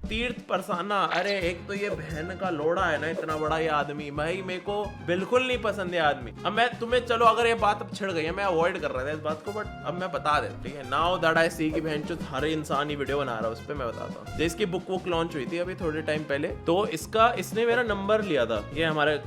तीर्थ परसाना, अरे एक तो ये बहन का लोड़ा है ना, इतना बड़ा ये आदमी, भाई मेरे को बिल्कुल नहीं पसंद है आदमी। अब मैं तुम्हें, चलो अगर ये बात अब छिड़ गई है, मैं अवॉइड कर रहा था इस बात को, बट अब मैं बता दे, ठीक है। नाउ दैट आई सी कि बहन हर इंसान ही वीडियो बना रहा है, उस पर मैं बताता हूँ। इसकी बुक लॉन्च हुई थी अभी थोड़े टाइम पहले, तो इसने मेरा नंबर लिया था, ये हमारे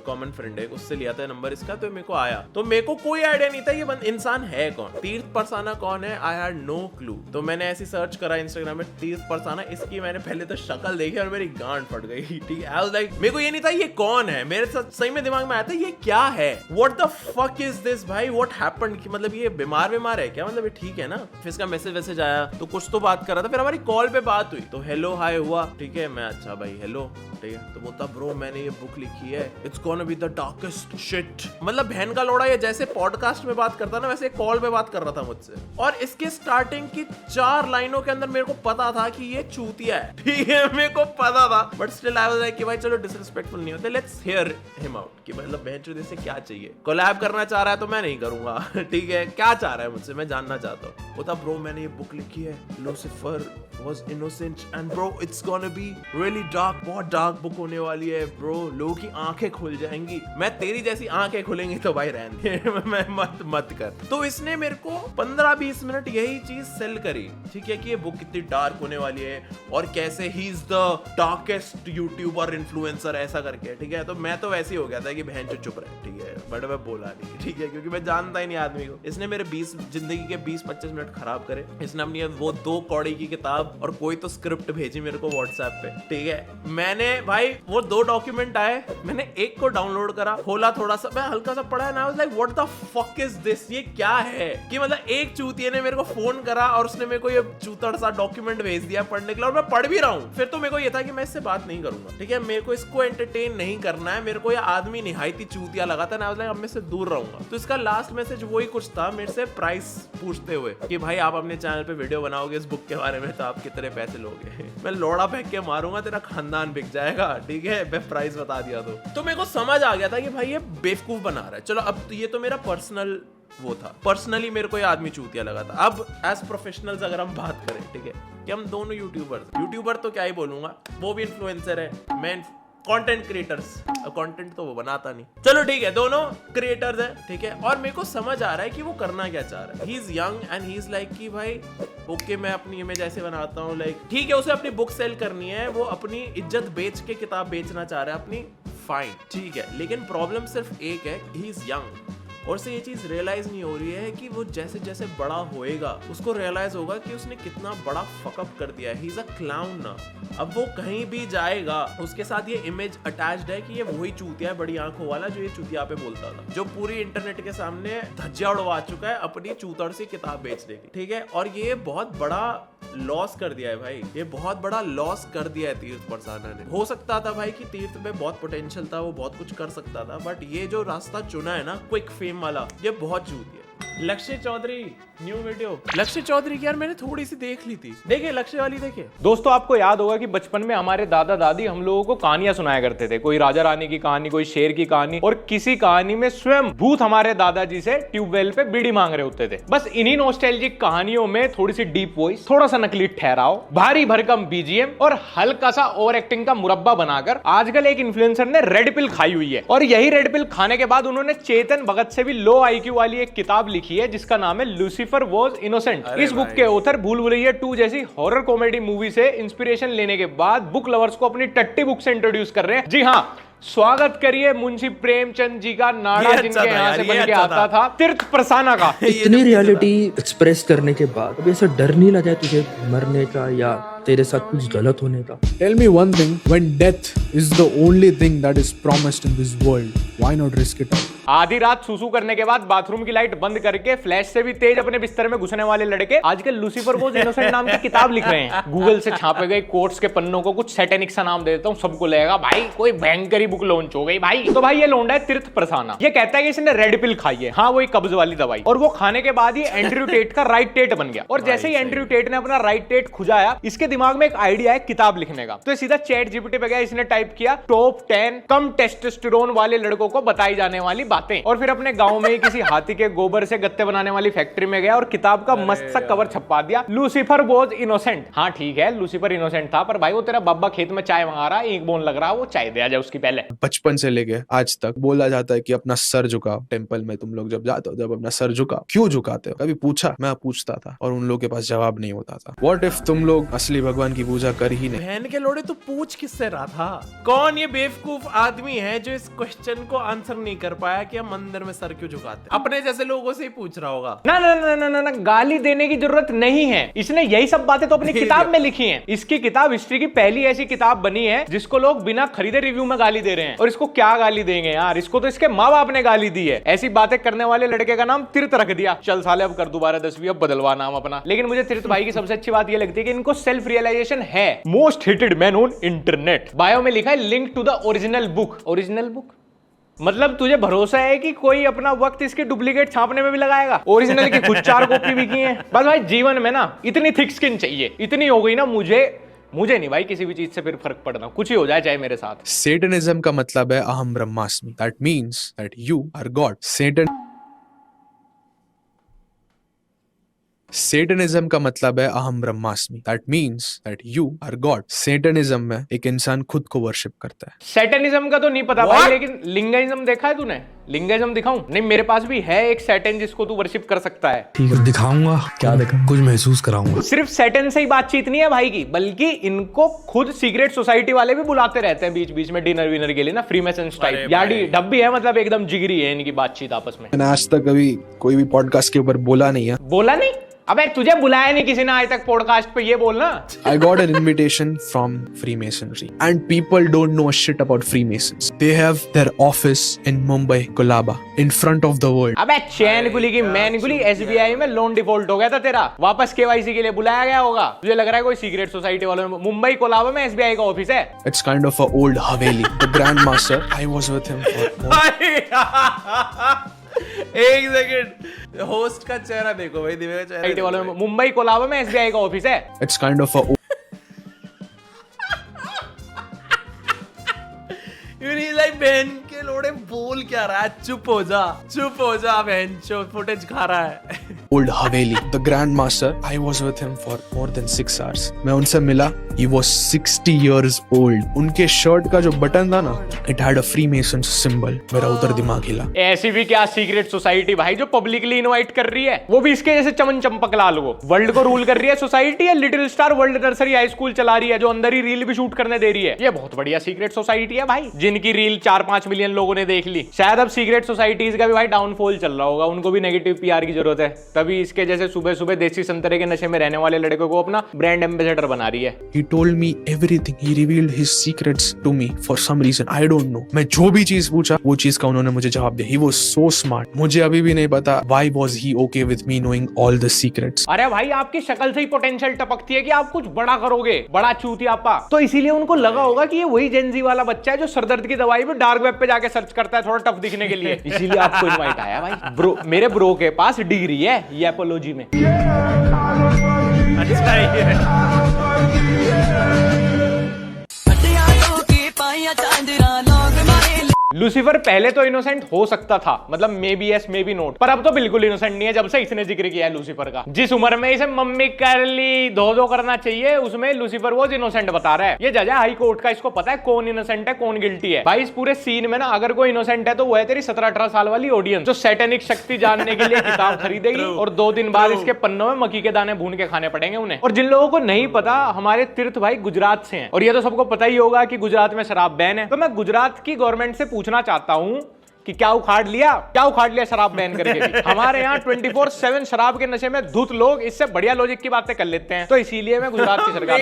कॉमन फ्रेंड है, उससे लिया था नंबर इसका, तो मेरे को आया, तो मेरे को कोई आइडिया नहीं था ये इंसान है कौन, तीर्थ परसाना कौन है, आई हैड नो क्लू। तो मैंने ऐसी सर्च करा इंस्टाग्राम में तीर्थ परसाना, इसकी मैंने पहले तो शक्ल देखी और मेरी गांड फट गई, ठीक है। आई वाज लाइक, मेरे को ये नहीं था ये कौन है, मेरे साथ सही में दिमाग में आया था ये क्या है, what the fuck is this भाई, व्हाट हैपेंड, कि मतलब ये बीमार है क्या, मतलब ये ठीक है ना। फिर इसका मैसेज आया, तो कुछ तो बात कर रहा था, फिर हमारी कॉल पे बात हुई, तो हेलो हाय हुआ, ठीक है। मैं अच्छा भाई हेलो, ठीक है। तो बोलता ब्रो मैंने ये बुक लिखी है, it's gonna be the darkest shit, मतलब बहन का लोड़ा ये जैसे पॉडकास्ट में बात करता ना, वैसे कॉल पे बात कर रहा था मुझसे। और इसके स्टार्टिंग की 4 लाइनों के अंदर मेरे को पता था कि ये चूतिया है, ठीक है, मेरे को पता था, but still I was like कि भाई चलो डिसरिस्पेक्टफुल नहीं होते, लेट्स हियर हिम आउट, कि मतलब बहन चोद से क्या चाहिए, कोलैब करना चाह रहा है तो मैं नहीं करूंगा, ठीक है, क्या चाह रहा है मुझसे, मैं जानना चाहता हूँ। बोलता ब्रो मैंने ये बुक लिखी है, Lucifer was innocent and bro it's gonna be really dark, बहुत डार्क बुक होने वाली है ब्रो, लोगों की आंखें खुल जाएंगी, मैं तेरी जैसी आंखें खुलेंगी तो भाई रहने दे, मैं मत कर। तो इसने मेरे को 15-20 मिनट यही चीज सेल करी, ठीक है, कि ये बुक कितनी डार्क होने वाली है और कैसे he is the darkest YouTuber influencer, ऐसा करके, ठीक है। तो मैं तो वैसे ही हो गया था कि बहन जो चुप रहे, ठीक है, बट मैं बोला नहीं, ठीक है, क्योंकि मैं जानता ही नहीं आदमी को। इसने मेरे जिंदगी के 20-25 मिनट खराब करे। इसने अपनी वो 2 कौड़ी की किताब और कोई तो स्क्रिप्ट भेजी मेरे को व्हाट्सएप पे, ठीक है। मैंने भाई वो 2 डॉक्यूमेंट आए, मैंने एक को डाउनलोड करा, खोला, थोड़ा सा मैं हल्का सा पढ़ा, ना like what the fuck is this, ये क्या है, कि मतलब एक चूतिये ने मेरे को फोन करा और उसने मेरे को ये चूतड़ सा डॉक्यूमेंट भेज दिया पढ़ने के लिए, और मैं पढ़ भी रहा हूँ। फिर तो मेरे को ये था कि मैं इससे बात नहीं करूंगा, ठीक है, मेरे को इसको एंटरटेन नहीं करना है, मेरे को ये आदमी निहायती चूतिया लगा था ना, लाइक अब मैं इससे दूर रहूंगा। तो इसका लास्ट मैसेज वही कुछ था, मेरे से प्राइस पूछते हुए कि भाई आप अपने चैनल पे वीडियो बनाओगे इस बुक के बारे में तो आप कितने पैसे लोगे, मैं लोड़ा फेंक के मारूंगा, तेरा खानदान बिक जाएगा, ठीक है, मैं प्राइस बता दिया। तो मेरे को समझ आ गया था कि भाई ये बेवकूफ बना रहा है। चलो अब तो ये तो मेरा पर्सनल वो था, पर्सनली मेरे को ये आदमी चूतिया लगा था। अब एज प्रोफेशनल्स अगर हम बात करें, ठीक है, कि हम दोनों यूट्यूबर तो क्या ही बोलूंगा, वो भी इन्फ्लुएंसर है, मैं कंटेंट क्रिएटर्स, कंटेंट तो वो बनाता नहीं, चलो ठीक है, दोनों क्रिएटर्स है, ठीक है। और मेरे को समझ आ रहा है कि वो करना क्या चाह रहा है, he is young and he is like कि भाई ओके मैं अपनी इमेज ऐसे बनाता हूँ, लाइक ठीक है, उसे अपनी बुक सेल करनी है, वो अपनी इज्जत बेच के किताब बेचना चाह रहा है अपनी, फाइन, ठीक है। लेकिन प्रॉब्लम सिर्फ एक है, ही इज यंग, और से ये चीज रियलाइज नहीं हो रही है कि वो जैसे जैसे बड़ा होएगा उसको रियलाइज होगा कि उसने कितना बड़ा फकअप कर दिया है, ही इज अ क्लाउन ना। अब वो कहीं भी जाएगा उसके साथ ये इमेज अटैच्ड है कि ये वही चूतिया है बड़ी आंखों वाला जो ये चूतिया पे बोलता था, जो पूरी इंटरनेट के सामने धज्जियां उड़वा चुका है अपनी चूतड़ सी किताब बेचने की, ठीक है। और ये बहुत बड़ा लॉस कर दिया है भाई, ये बहुत बड़ा लॉस कर दिया है तीर्थ परसाना ने। हो सकता था भाई कि तीर्थ में बहुत पोटेंशियल था, वो बहुत कुछ कर सकता था, बट ये जो रास्ता चुना है ना क्विक फेम वाला, ये बहुत चूतिया है। लक्ष्य चौधरी न्यू वीडियो, लक्ष्य चौधरी की यार मैंने थोड़ी सी देख ली थी, देखिए लक्ष्य वाली देखिए। दोस्तों आपको याद होगा कि बचपन में हमारे दादा दादी हम लोगों को कहानियां सुनाया करते थे, कोई राजा रानी की कहानी, कोई शेर की कहानी, और किसी कहानी में स्वयं भूत हमारे दादाजी से ट्यूबवेल पे बीड़ी मांग रहे होते थे। बस इन्हीं नॉस्टैल्जिक कहानियों में थोड़ी सी डीप वॉइस, थोड़ा सा नकली ठहराव, भारी भरकम बीजीएम और हल्का सा ओवर एक्टिंग का मुरब्बा बनाकर आजकल एक इन्फ्लुएंसर ने रेड पिल खाई हुई है, और यही रेड पिल खाने के बाद उन्होंने चेतन भगत से भी लो आईक्यू वाली एक किताब लिखी है जिसका नाम है लूसीफर वॉज इनोसेंट। इस बुक के ऑथर भूल भुलैया 2 जैसी हॉरर कॉमेडी मूवी से इंस्पिरेशन लेने के बाद बुक लवर्स को अपनी टट्टी बुक से इंट्रोड्यूस कर रहे हैं। जी हाँ, स्वागत करिए मुंशी प्रेमचंद जी का नाड़ा जिनके यहाँ से बन के आता था, तीर्थ परसाना का। इतनी रियलिटी एक्सप्रेस करने के बाद अभी ऐसा डर नहीं लगा तुझे मरने का या तेरे साथ कुछ गलत होने का? Tell me one thing, when death is the only thing that is promised in this world, why not risk it all? आधी रात सुसु करने के बाद बाथरूम की लाइट बंद करके फ्लैश से भी तेज अपने बिस्तर में घुसने वाले लड़के आजकल लूसीफर वॉज इनोसेंट नाम की किताब लिख रहे हैं। गूगल से छापे गए कोट्स के पन्नों को कुछ सैटेनिक सा नाम दे देता हूँ, सबको लगेगा भाई कोई भयंकरी बुक लॉन्च हो गई भाई। तो भाई ये लौंडा है तीर्थ परसाना, ये कहता है कि इसने रेड पिल खाई है, हाँ वही कब्ज वाली दवाई, और वो खाने के बाद ही एंड्रयू टेट का राइट टेट बन गया। और जैसे ही एंड्रयू टेट ने अपना राइट टेट खुजाया, इसके दिमाग में एक आइडिया है किताब लिखने का, तो सीधा चैट जीपीटी पे गया, इसने टाइप किया टॉप 10 कम टेस्टोस्टेरोन वाले लड़कों को बताई जाने वाली बातें, और फिर अपने गांव में ही किसी हाथी के गोबर से गत्ते बनाने वाली फैक्ट्री में गया और किताब का मस्त सा कवर छपवा दिया, लूसीफर वॉज इनोसेंट। हाँ ठीक है, लूसीफर इनोसेंट था, पर भाई वो तेरा बाबा खेत में चाय मंगा रहा है, एक बोन लग रहा है, वो चाय दे आ जाए उसकी पहले। बचपन से लेके आज तक बोला जाता है कि अपना सर झुकाओ। टेंपल में तुम लोग जब जाते हो, जब अपना सर झुकाओ, क्यों झुकाते हो? कभी पूछा? मैं पूछता था और उन लोगों के पास जवाब नहीं होता था। व्हाट इफ तुम लोग असली भगवान की पूजा कर ही नहीं? बहन के लोड़े, तू पूछ किससे रहा था? कौन ये बेवकूफ आदमी है जो इस क्वेश्चन को आंसर नहीं कर पाया कि हम मंदिर में सर क्यों झुकाते? अपने जैसे लोगों से ही पूछ रहा होगा। ना ना ना ना ना ना, गाली देने की जरूरत नहीं है, इसने यही सब बातें तो अपनी किताब में लिखी हैं। इसकी किताब हिस्ट्री की पहली ऐसी किताब बनी है जिसको लोग बिना खरीदे रिव्यू में गाली दे रहे हैं, और इसको क्या गाली देंगे यार, इसको तो इसके माँ बाप ने गाली दी है। ऐसी बातें करने वाले लड़के का नाम तीर्थ रख दिया। चल साले अब कर दोबारा 10वीं, अब बदलवा नाम अपना। लेकिन मुझे तीर्थ भाई की सबसे अच्छी बात ये लगती है कि इनको सेल्फ रियलाइजेशन है। Most hated man on internet, bio में लिखा है link to the original book. Original book मतलब तुझे भरोसा है कि कोई अपना वक्त इसके डुप्लीकेट छापने में भी लगाएगा? ओरिजिनल की खुद 4 कॉपी भी की है। बस भाई जीवन में ना इतनी थिक स्किन चाहिए, इतनी हो गई ना मुझे नहीं भाई किसी भी चीज से फिर फर्क पड़ना, कुछ ही हो जाए चाहे मेरे साथ। सेटनिज्म का मतलब है अहम ब्रह्मास्मि। That means that you are God. Satanism का मतलब है अहम ब्रह्मास्मि। That means that you are God. Satanism में एक इंसान खुद को वर्शिप करता है। सैटनिज्म का तो नहीं पता भाई, लेकिन लिंगाइज्म देखा है तूने? लिंगाइज्म दिखाऊं? नहीं, मेरे पास भी है एक सैटन जिसको तू वर्शिप कर सकता है। ठीक है, दिखाऊंगा। क्या देखा? कुछ महसूस कराऊंगा। सिर्फ सैटन से ही बातचीत नहीं है भाई की, बल्कि इनको खुद सीक्रेट सोसाइटी वाले भी बुलाते रहते हैं बीच बीच में डिनर विनर के लिए ना, फ्रीमेसन्स टाइप। याडी डब्बी है, मतलब एकदम जिगरी है इनकी बातचीत आपस में। मैंने आज तक कभी कोई भी पॉडकास्ट के ऊपर बोला नहीं है। बोला नहीं? अबे तुझे बुलाया नहीं किसी ने आज तक पॉडकास्ट पे, ये बोलना। I got an invitation from Freemasonry and people don't know a shit about Freemasons. They have their office in Mumbai, Colaba, in front of the world. अबे चैन गुली की मैन गुली, SBI में लोन डिफॉल्ट हो गया था तेरा, वापस KYC के लिए बुलाया गया होगा। तुझे लग रहा है कोई सीक्रेट सोसाइटी वालों में? मुंबई कोलाबा में SBI का ऑफिस है। It's kind of a old Haveli. The Grand Master, I was with him for एक सेकंड, होस्ट का चेहरा देखो भाई, दिव्या का चेहरा वालों में मुंबई कोलाबा में SBI का ऑफिस है। It's kind of a बहन के लोड़े बोल क्या रहा है? चुप हो जा बहन, फुटेज खा रहा है। old Haveli. The Grand Master, I was with him for more than 6 hours. मैं उनसे मिला, he was 60 years old. उनके शर्ट का जो बटन था ना, it had a Freemason symbol. मेरा उधर दिमाग हिला। ऐसी भी क्या सीक्रेट सोसाइटी भाई जो पब्लिकली इनवाइट कर रही है, वो भी इसके जैसे चमन चंपक लाल वो वर्ल्ड को रूल कर रही है सोसाइटी, या little star world nursery high school चला रही है जो अंदर ही रील भी शूट करने दे रही है? ये बहुत बढ़िया सीक्रेट सोसाइटी है भाई, जिनकी रील 4-5 मिलियन लोगों ने देख ली। शायद अब सीक्रेट सोसाइटीज का भी भाई डाउनफॉल चल रहा होगा, उनको भी नेगेटिव PR की जरूरत है, तभी इसके जैसे सुबह सुबह देसी संतरे के नशे में रहने वाले लड़कों को अपना ब्रांड एम्बेसडर बना रही है। He told me everything. He revealed his secrets to me for some reason. I don't know. मैं जो भी चीज पूछा, वो चीज का उन्होंने मुझे जवाब दिया। He was so smart. मुझे अभी भी नहीं पता why was he okay with me knowing all the secrets. अरे भाई आपकी शक्ल से ही पोटेंशियल टपकती है कि आप कुछ बड़ा करोगे, बड़ा चूतियापा। तो इसीलिए उनको लगा होगा कि ये वही जेनजी वाला बच्चा है जो सरदर्द की दवाई भी डार्क वेब पे जाके सर्च करता है थोड़ा टफ दिखने के लिए, इसीलिए आपको इनवाइट आया भाई। ब्रो, मेरे ब्रो के पास डिग्री है एपोलॉजी में। अच्छा है। लूसीफर पहले तो इनोसेंट हो सकता था, मतलब may be yes may be note, पर अब तो बिल्कुल इनोसेंट नहीं है जब से इसने जिक्र किया है लूसीफर का। जिस उम्र में इसे मम्मी कर ली धो करना चाहिए, उसमें लूसीफर वो इनोसेंट बता रहा है। ये जज है हाई कोर्ट का, इसको पता है कौन इनोसेंट है कौन गिल्टी है। भाई इस पूरे सीन में ना अगर कोई इनोसेंट है तो वो है तेरी 17-18 साल वाली ऑडियंस जो सैटेनिक शक्ति जानने के लिए किताब खरीदेगी और 2 दिन बाद इसके पन्नों में मक्की के दाने भून के खाने पड़ेंगे उन्हें। और जिन लोगों को नहीं पता, हमारे तीर्थ भाई गुजरात से हैं और ये तो सबको पता ही होगा कि गुजरात में शराब बैन है। तो मैं गुजरात की गवर्नमेंट से पूछना चाहता हूं कि क्या उखाड़ लिया शराब बैन करके भी? हमारे यहाँ 24/7 शराब के नशे में धुत लोग इससे बढ़िया लॉजिक की बातें कर लेते हैं। तो इसीलिए मैं गुजरात की सरकार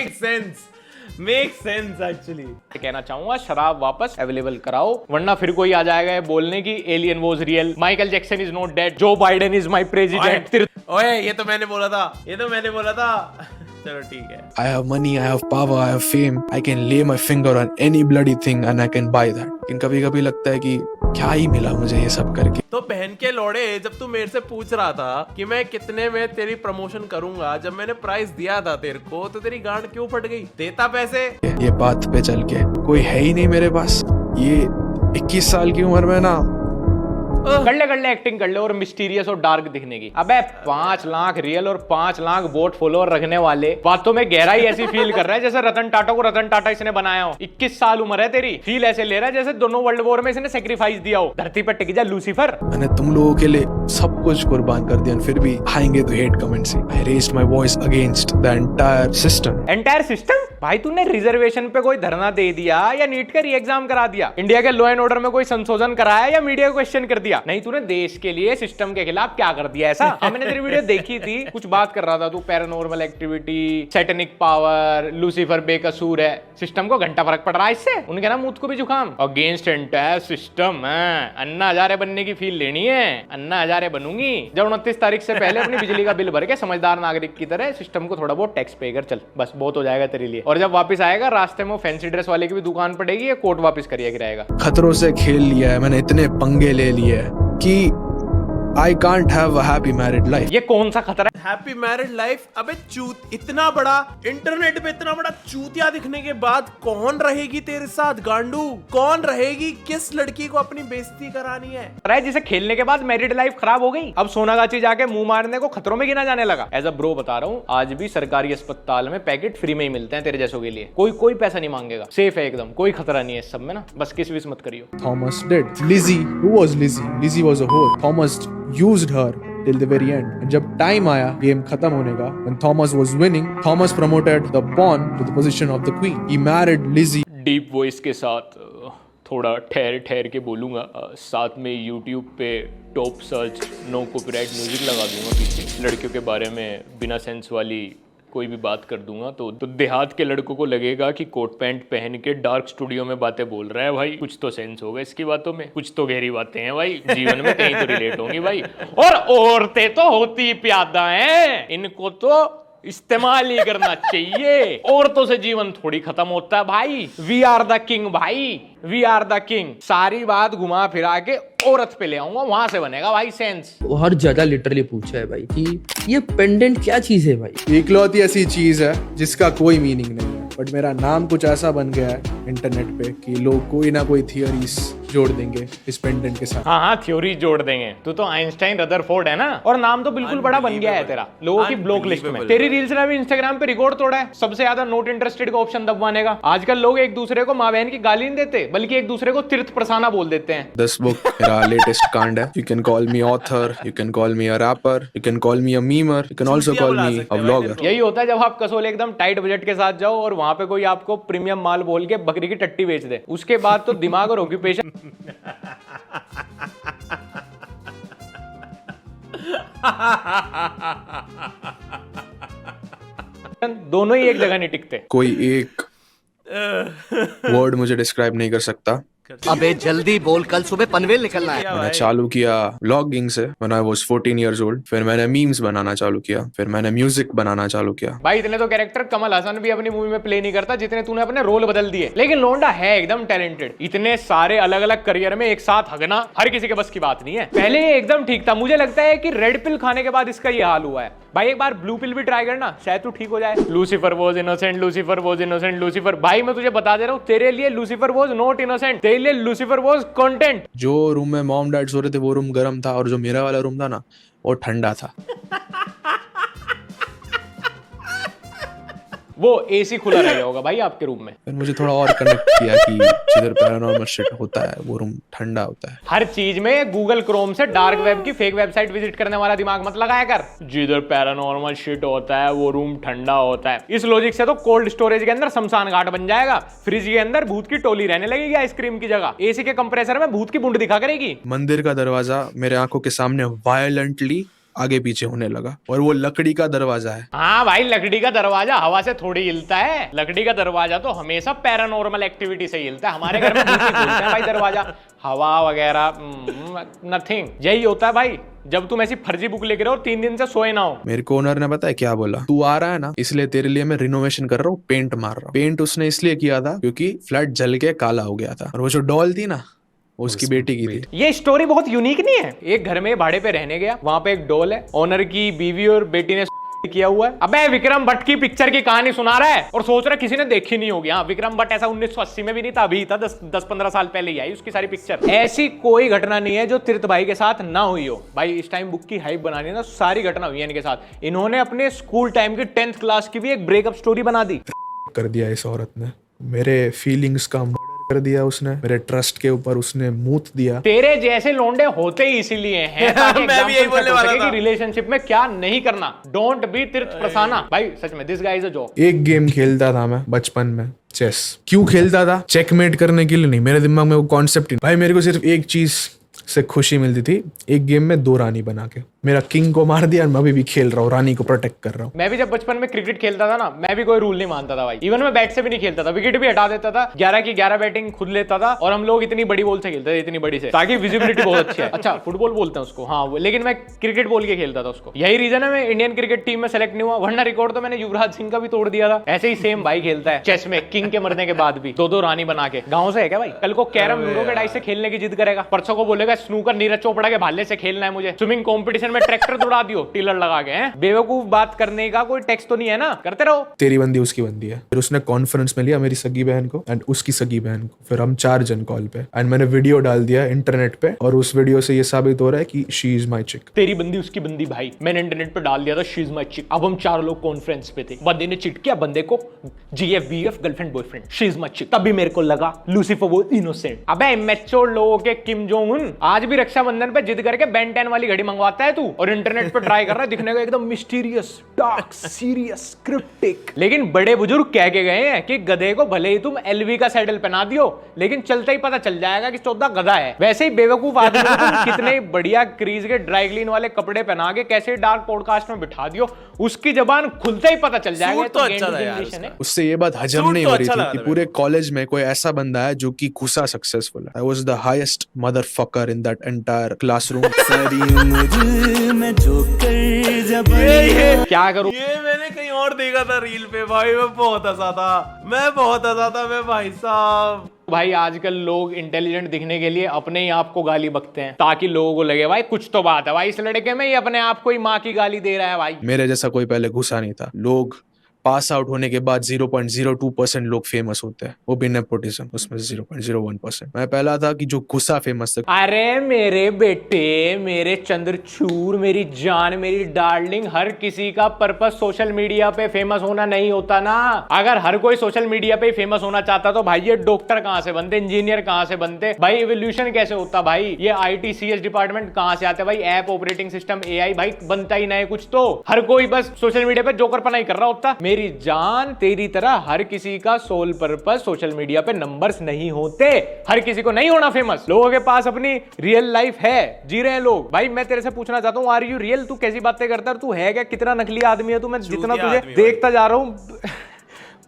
मेक सेंस एक्चुअली कहना चाहूंगा, शराब वापस अवेलेबल कराओ, वरना फिर कोई आ जाएगा बोलने की alien was real, Michael Jackson is not dead, Joe Biden is my president. ओए ये तो मैंने बोला था। चलो ठीक है। I have money, I have power, I have fame. I can lay my finger on any bloody thing and I can buy that. लेकिन कभी-कभी लगता है कि क्या ही मिला मुझे ये सब करके। तो बहन के लौड़े, जब तू मेरे से पूछ रहा था कि मैं कितने में तेरी प्रमोशन करूंगा, जब मैंने प्राइस दिया था तेरे को, तो तेरी गांड क्यों फट गई? देता पैसे। ये बात पे चल के कोई है ही नहीं मेरे पास। ये 21 साल की उम्र में ना कर ले एक्टिंग कर ले और मिस्टीरियस और डार्क दिखने की। अबे 5 लाख रियल और 5 लाख बोट फॉलोअर रखने वाले बातों में गहराई ऐसी फील कर रहा है जैसे रतन टाटा को रतन टाटा इसने बनाया हो। 21 साल उम्र है तेरी, फील ऐसे ले रहा है जैसे दोनों वर्ल्ड वॉर में इसने सेक्रीफाइस दिया हो। धरती पर टिक जा लूसीफर। मैंने तुम लोगों के लिए सब कुछ कुर्बान कर दिया, फिर भी आएंगे तो hate comments he. I raised my voice against the entire system. Entire system? भाई तूने रिजर्वेशन पे कोई धरना दे दिया या नीट का री एग्जाम करा दिया? इंडिया के लॉ एंड ऑर्डर में कोई संशोधन कराया या मीडिया को क्वेश्चन कर दिया? नहीं, तूने देश के लिए सिस्टम के खिलाफ क्या कर दिया ऐसा? मैंने तेरी वीडियो देखी थी, कुछ बात कर रहा था तू, paranormal activity, satanic power, Lucifer बेकसूर है, सिस्टम को घंटा फर्क पड़ रहा है इससे। उनके नाम मुझ को भी जुकाम। अगेंस्ट एंटायर सिस्टम है। अन्ना हजारे बनने की फील लेनी है, अन्ना हजारे बनूंगी जब 29 तारीख से पहले अपनी बिजली का बिल भर के समझदार नागरिक की तरह सिस्टम को थोड़ा बहुत टैक्स पे कर चल, बस बहुत हो जाएगा तेरे लिए। और जब वापस आएगा रास्ते में फैंसी ड्रेस वाले की भी दुकान पड़ेगी, ये कोट वापस करिए गिराएगा। खतरों से खेल लिया है मैंने, इतने पंगे ले लिए हैं कि I can't have a happy married life. ये कौन सा खतरा है? Happy married life? अबे चूत, इतना बड़ा इंटरनेट पे इतना बड़ा चूतिया दिखने के बाद कौन रहेगी तेरे साथ गांडू? कौन रहेगी? किस लड़की को अपनी बेइज्जती करानी है? जिसे खेलने के बाद मैरिड लाइफ खराब हो गई, अब सोनागाची जाके मुंह मारने को खतरों में गिना जाने लगा। एज अ ब्रो बता रहा हूँ, आज भी सरकारी अस्पताल में पैकेट फ्री में ही मिलते हैं तेरे जैसों के लिए। कोई पैसा नहीं मांगेगा, सेफ है एकदम, कोई खतरा नहीं है इस सब में ना। बस किस विस मत करियो। Thomas did. Lizzie, who was Lizzie? Lizzie was a whore. Thomas used her till the very end. And जब टाइम आया गेम खत्म होने का, when Thomas was winning, Thomas promoted the pawn to the position of the queen. He married Lizzie. Deep voice के साथ थोड़ा ठहर के बोलूंगा, साथ में YouTube पे top search no copyright music लगा दूंगा पीछे। लड़कियों के बारे में बिना सेंस वाली कोई भी बात कर दूंगा तो देहात के लड़कों को लगेगा कि कोट पैंट पहन के डार्क स्टूडियो में बातें बोल रहा है भाई। कुछ तो सेंस होगा इसकी बातों में, कुछ तो गहरी बातें हैं भाई, जीवन में कहीं तो रिलेट होंगी भाई। और औरतें तो होती प्यादा हैं, इनको तो इस्तेमाल ही करना चाहिए। औरतों से जीवन थोड़ी खत्म होता है भाई। वी आर द किंग भाई, वी आर द किंग। सारी बात घुमा फिरा के औरत पे ले आऊंगा, वहां से बनेगा भाई सेंस। वो हर जगह लिटरली पूछा है भाई कि ये पेंडेंट क्या चीज है भाई? इकलौती ऐसी चीज है जिसका कोई मीनिंग नहीं है, बट मेरा नाम कुछ ऐसा बन गया है इंटरनेट पे कि लोग कोई ना कोई थियरीज जोड़ देंगे इस पेंडेंट के साथ। हाँ थ्योरी जोड़ देंगे। तू तो आइंस्टाइन रदरफोर्ड है ना, और नाम तो बिल्कुल बड़ा बन गया है तेरा लोगों की ब्लॉक लिस्ट में। तेरी रील्स ने भी इंस्टाग्राम पे रिकॉर्ड तोड़ा है, सबसे ज्यादा नॉट इंटरेस्टेड का ऑप्शन दबवाने का। आजकल लोग एक दूसरे को माँ बहन की गाली नहीं देते, बल्कि एक दूसरे को तीर्थ प्रसाना बोल देते हैं। This book मेरा लेटेस्ट कांड है। You can call me author, you can call me a rapper, you can call me a memer, you can also call me a vlogger. यही होता है जब आप कसोले एकदम टाइट बजट के साथ जाओ और वहां पे कोई आपको प्रीमियम माल बोल के बकरी की टट्टी बेच दे, उसके बाद तो दिमाग और ऑक्यूपेशन दोनों ही एक जगह नहीं टिकते। कोई एक वर्ड मुझे डिस्क्राइब नहीं कर सकता। अबे जल्दी बोल, कल सुबह पनवेल निकलना है। मैंने चालू किया व्लॉगिंग से when I was 14 years old, फिर मैंने मीम्स बनाना चालू किया, फिर मैंने म्यूजिक बनाना चालू किया। भाई इतने तो कैरेक्टर कमल हसन भी अपनी मूवी में प्ले नहीं करता जितने तूने अपने रोल बदल दिए, लेकिन लोंडा है एकदम टैलेंटेड। इतने सारे अलग अलग करियर में एक साथ हगना हर किसी के बस की बात नहीं है। पहले ये एकदम ठीक था, मुझे लगता है कि रेड पिल खाने के बाद इसका ये हाल हुआ है। भाई एक बार ब्लू पिल भी ट्राई करना, शायद तू ठीक हो जाए। Lucifer was innocent, Lucifer was innocent, Lucifer. भाई मैं तुझे बता दे रहा हूँ, तेरे लिए लूसीफर वॉज नॉट इनोसेंट, तेरे लिए लूसीफर वॉज कंटेंट। जो रूम में मॉम डैड सो रहे थे वो रूम गर्म था, और जो मेरा वाला रूम था ना वो ठंडा था। वो एसी खुला रह गया होगा भाई आपके रूम में। फिर मुझे थोड़ा और कनेक्ट किया कि जिधर पैरानॉर्मल शिट होता है वो रूम ठंडा होता है। हर चीज में गूगल क्रोम से डार्क वेब की फेक वेबसाइट विजिट करने वाला दिमाग मत लगाया कर। जिधर पैरानॉर्मल शिट होता है वो रूम ठंडा होता है। इस लॉजिक से तो कोल्ड स्टोरेज के अंदर शमशान घाट बन जाएगा, फ्रिज के अंदर भूत की टोली रहने लगेगी आइसक्रीम की जगह, एसी के कंप्रेसर में भूत की बूंद दिखा करेगी। मंदिर का दरवाजा मेरे आंखों के सामने वायलेंटली आगे पीछे होने लगा, और वो लकड़ी का दरवाजा है। हाँ भाई, लकड़ी का दरवाजा हवा से थोड़ी हिलता है। लकड़ी का दरवाजा तो हमेशा पैरानॉर्मल एक्टिविटी से हिलता है। हमारे घर में भूत ही बोलते हैं भाई दरवाजा, हवा वगैरह नथिंग। यही होता है भाई जब तुम ऐसी फर्जी बुक लेके रहो 3 दिन से सोए ना हो। मेरे को ओनर ने पता है क्या बोला, तू आ रहा है ना इसलिए तेरे लिए मैं रिनोवेशन कर रहा हूँ, पेंट मार रहा हूँ। पेंट उसने इसलिए किया था क्योंकि फ्लैट जल के काला हो गया था, और वो जो डॉल थी ना उसकी बेटी की थी। ये स्टोरी बहुत यूनिक नहीं है? एक घर में भाड़े पे रहने गया, वहां पे एक डॉल है, ओनर की बीवी और बेटी ने किया हुआ है। अबे विक्रम भट्ट की पिक्चर की कहानी सुना रहा है और सोच रहा है किसी ने देखी नहीं होगी। हाँ, विक्रम भट्ट ऐसा 1980 में भी नहीं था, अभी था, 10-15 साल पहले ही आई उसकी सारी पिक्चर। ऐसी कोई घटना नहीं है जो तीर्थ भाई के साथ ना हुई हो। भाई इस टाइम बुक की हाइप बनानी है ना, सारी घटना हुई है इनके साथ। इन्होंने अपने स्कूल टाइम की 10th क्लास की भी एक ब्रेकअप स्टोरी बना दी। कर दिया इस औरत ने, मेरे फीलिंग्स का मर्डर कर दिया उसने, मेरे ट्रस्ट के ऊपर उसने मूत दिया। तेरे जैसे लोंडे होते ही इसीलिए हैं ताकि मैं भी यही बोलने वाला था। रिलेशनशिप में क्या नहीं करना। डोंट बी तीर्थ प्रसाना। भाई सच में this guy is a joke. एक गेम खेलता था मैं बचपन में, चेस। क्यों खेलता था? चेकमेट करने के लिए नहीं, मेरे दिमाग में वो कॉन्सेप्ट ही। भाई मेरे को सिर्फ एक चीज से खुशी मिलती थी, एक गेम में 2 रानी बना के। मेरा किंग को मार दिया और मैं अभी भी खेल रहा हूँ, रानी को प्रोटेक्ट कर रहा हूँ। मैं भी जब बचपन में क्रिकेट खेलता था ना, मैं भी कोई रूल नहीं मानता था भाई। इवन मैं बैट से भी नहीं खेलता था, विकेट भी हटा देता था। 11 की 11 बैटिंग खुद लेता था और हम लोग इतनी बड़ी बॉल से खेलते थे, इतनी बड़ी से, ताकि विजिबिलिटी बहुत अच्छी है। अच्छा, फुटबॉल बोलते हैं उसको, हाँ, लेकिन मैं क्रिकेट बोल के खेलता था उसको। यही रीजन है मैं इंडियन क्रिकेट टीम में सेलेक्ट नहीं हुआ, वरना रिकॉर्ड तो मैंने युवराज सिंह का भी तोड़ दिया था। ऐसे ही सेम भाई खेलता है चेस में, किंग के मरने के बाद भी 2-2 रानी बना के। गाँव से है क्या भाई? कल को कैरम लूडो के डाइस से खेलने की जिद करेगा, परसों को बोलेगा स्नूकर नीरज चोपड़ा के भाले से खेलना है मुझे, स्विमिंग कंपटीशन में ट्रैक्टर दौड़ा दियो टिलर लगा के। हैं बेवकूफ बात करने का कोई टेक्स्ट तो नहीं है ना, करते रहो। तेरी बंदी उसकी बंदी है। फिर उसने कॉन्फ्रेंस में लिया मेरी सगी बहन को एंड उसकी सगी बहन को, फिर हम 4 जन कॉल पे, एंड मैंने वीडियो डाल दिया इंटरनेट पे और उस वीडियो से ये साबित हो रहा है कि शी इज माई चिक। तेरी बंदी उसकी बंदी भाई, मैंने इंटरनेट पे डाल दिया था शी इज माय चिक। अब हम 4 लोग कॉन्फ्रेंस पे थे, बंदे ने चिट किया बंदे को, GF girlfriend boyfriend, she is my चिक। तभी मेरे को लगा लूसीफर वो इनोसेंट। अबे इमैच्योर लोगों के किम जोंग उन आज भी रक्षाबंधन पे जिद करके बेन 10 वाली घड़ी मंगवाता है तू, और इंटरनेट पे ट्राई कर रहा है दिखने का एकदम मिस्टीरियस, डार्क, सीरियस, क्रिप्टिक। लेकिन बड़े बुजुर्ग कह के गए हैं कि गधे को भले ही तुम LV का सैडल पहना दियो, लेकिन चलते ही पता चल जाएगा कि 14 गधा है। वैसे ही बेवकूफ आदमी को तुम कितने बढ़िया क्रीज के ड्राई क्लीन वाले कपड़े पहना के कैसे डार्क पॉडकास्ट में बिठा दियो, उसकी जबान खुलते ही पता चल जाएगा। सूट तो अच्छा था यार उसका। उससे ये बात हजम सूट नहीं तो हो रही अच्छा थी लगा कि था पूरे कॉलेज में कोई ऐसा बंदा है जो कि घुसा सक्सेसफुल है। I was the highest motherfucker in that entire classroom. क्या करूं? ये मैंने कहीं और देखा था रील पे भाई, मैं बहुत हंसा था मैं भाई साहब। भाई आजकल लोग इंटेलिजेंट दिखने के लिए अपने ही आप को गाली बकते हैं ताकि लोगों को लगे भाई कुछ तो बात है भाई इस लड़के में, ये अपने आप को ही माँ की गाली दे रहा है भाई। मेरे जैसा कोई पहले घुसा नहीं था। लोग पास आउट होने के बाद 0.02% लोग फेमस होते हैं, वो भी नेपोटिज्म, उसमें 0.01%। मैं पहला था कि जो घुसा फेमस था। अरे मेरे बेटे, मेरे चंद्रचूर, मेरी जान, मेरी डार्लिंग, हर किसी का पर्पस सोशल मीडिया पे फेमस होना नहीं होता ना। अगर हर कोई सोशल मीडिया पे फेमस होना चाहता तो भाई ये डॉक्टर कहां से बनते, इंजीनियर कहां से बनते भाई, इवोल्यूशन कैसे होता भाई, ये ITCS डिपार्टमेंट कहां से आते भाई, ऐप, ऑपरेटिंग सिस्टम, AI भाई बनता ही नहीं कुछ तो। हर कोई बस सोशल मीडिया पे जोकरपना ही कर रहा होता। मेरी जान, तेरी तरह हर किसी का सोल पर्पस सोशल मीडिया पे नंबर्स नहीं होते। हर किसी को नहीं होना फेमस। लोगों के पास अपनी रियल लाइफ है, जी रहे हैं लोग। भाई मैं तेरे से पूछना चाहता हूँ, आर यू रियल? तू कैसी बातें करता है? तू है क्या? कितना नकली आदमी है तू? मैं जितना तुझे देखता जा रहा हूँ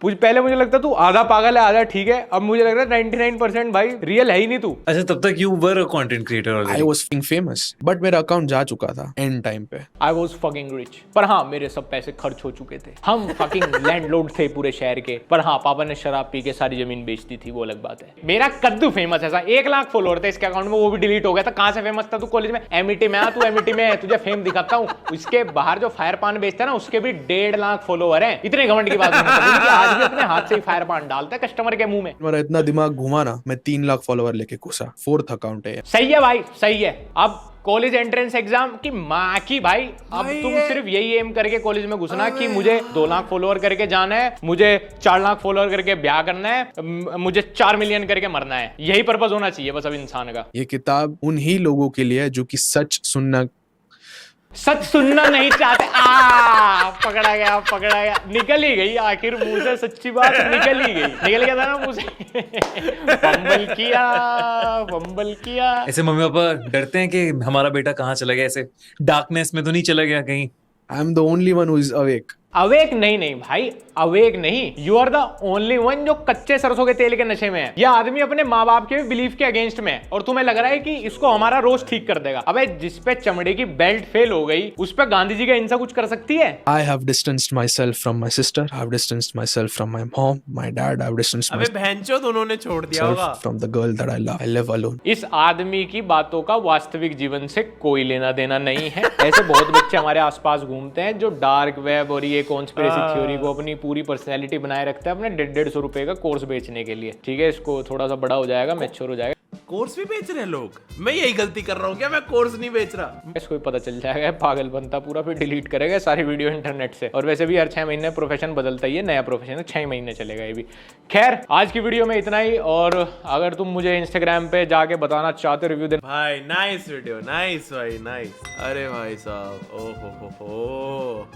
पहले मुझे लगता तू आधा पागल है आधा ठीक है, अब मुझे लग रहा है 99% भाई रियल है ही नहीं तू। अच्छा, तब तक you were a content creator. I was famous, but मेरा अकाउंट जा चुका था एंड टाइम पे। I was fucking rich, पर हाँ मेरे सब पैसे खर्च हो चुके थे। हम fucking लैंडलॉर्ड थे पूरे शहर के, पर हाँ पापा ने शराब पी के सारी जमीन बेच दी थी, वो अलग बात है। मेरा कद्दू फेमस है, 1 लाख फॉलोअर थे इसके अकाउंट में, वो भी डिलीट हो गया था। कहाँ से फेमस था तू? कॉलेज में एमिटी में। तू एमिटी में है, तुझे फेम दिखाता हूँ। उसके बाहर जो फायर पान बेचता है ना, उसके भी 1.5 लाख फॉलोअर हैं। इतने घमंड की बात आज भी अपने हाथ से फायर पान डालता है कस्टमर के मुंह में। मेरा इतना दिमाग घुमा ना, मैं 3 लाख फॉलोवर लेके घुसा। 4th अकाउंट है। सही है भाई, सही है। अब कॉलेज एंट्रेंस एग्जाम की माँ की भाई, अब तुम सिर्फ यही एम करके कॉलेज में घुसना कि मुझे 2 लाख फॉलोअर करके जाना है, मुझे 4 लाख फॉलोअर करके ब्याह करना है, मुझे 4 मिलियन करके मरना है। यही पर्पस होना चाहिए बस अब इंसान का। ये किताब उन्हीं लोगों के लिए है जो कि सच सुनना नहीं चाहते। पकड़ा गया, निकल ही गई आखिर मुंह से, सच्ची बात निकल ही गई, निकल गया था ना मुंह से। फंबल किया। ऐसे मम्मी पापा डरते हैं कि हमारा बेटा कहाँ चला गया, ऐसे डार्कनेस में तो नहीं चला गया कहीं? I am the only one who is awake. Awake नहीं भाई, अवेक नहीं, you are the only one जो कच्चे सरसों के तेल के नशे में है। यह आदमी अपने माँ बाप के बिलीफ के अगेंस्ट में है और तुम्हें लग रहा है कि इसको हमारा रोज ठीक कर देगा। अबे जिस पे चमड़े की बेल्ट फेल हो गई उस पे गांधी जी का हिंसा कुछ कर सकती है? I have distanced myself from my sister. I have distanced myself from my mom, my dad. I have distanced अबे बहनचोद उन्होंने छोड़ दिया होगा। myself from the girl that I love. I live alone. इस आदमी की बातों का वास्तविक जीवन से कोई लेना देना नहीं है। ऐसे बहुत बच्चे हमारे आसपास घूमते हैं जो डार्क वेब और ये कॉन्स्पिरेसी थ्योरी को अपनी पूरी पर्सनैलिटी बनाए रखते हैं अपने 150 रुपए का कोर्स बेचने के लिए। ठीक है, इसको थोड़ा सा बड़ा हो जाएगा, मैच्योर हो जाएगा, कोर्स भी बेच रहे हैं लोग। मैं यही गलती कर रहा हूँ क्या? मैं कोर्स नहीं बेच रहा। इसको भी पता चल जाएगा, पागल बनता पूरा, फिर डिलीट करेगा सारी वीडियो इंटरनेट से। और वैसे भी हर 6 महीने प्रोफेशन बदलता ही है, नया प्रोफेशन है, 6 महीने चलेगा ये भी। खैर, आज की वीडियो में इतना ही, और अगर तुम मुझे इंस्टाग्राम पे जाके बताना चाहते हो रिव्यू देना। भाई नाइस वीडियो, नाइस भाई, नाइस। अरे भाई साहब, ओ हो।